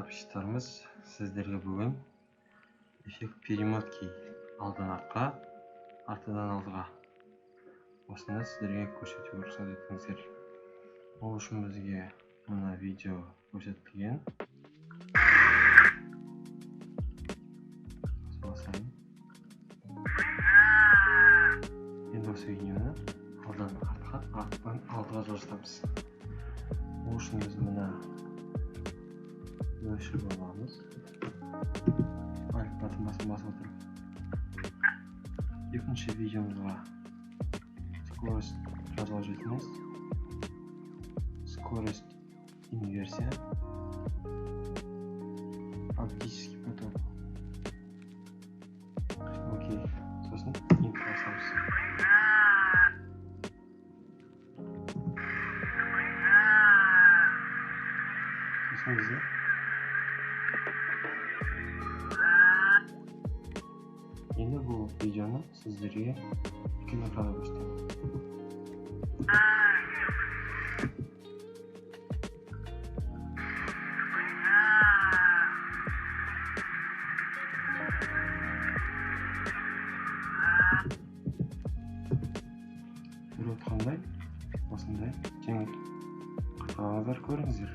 подписчиктарымыз, сіздерге бүгін эффект перемотки алдан артқа, артадан алдыға осыны сіздерге көрсетуге рұқсат етіңіздер. Ол үшін бізге мына видео көрсетілген. Енді осы видеоны алдан артқа, арттан алдыға жылжытамыз. Ол үшін біз мына өшіріп аламыз. Альф басып отырып. Екінші видеомызға скорость продолжительность, скорость инверсия, оптический поток. Окей, сосын интро басамыз. Сосын бізде енді бұл видеоны сіздерге үлкен экранда көрсетемін. Көріп отырғандай осындай жеңіл қайталаңыздар, көріңіздер.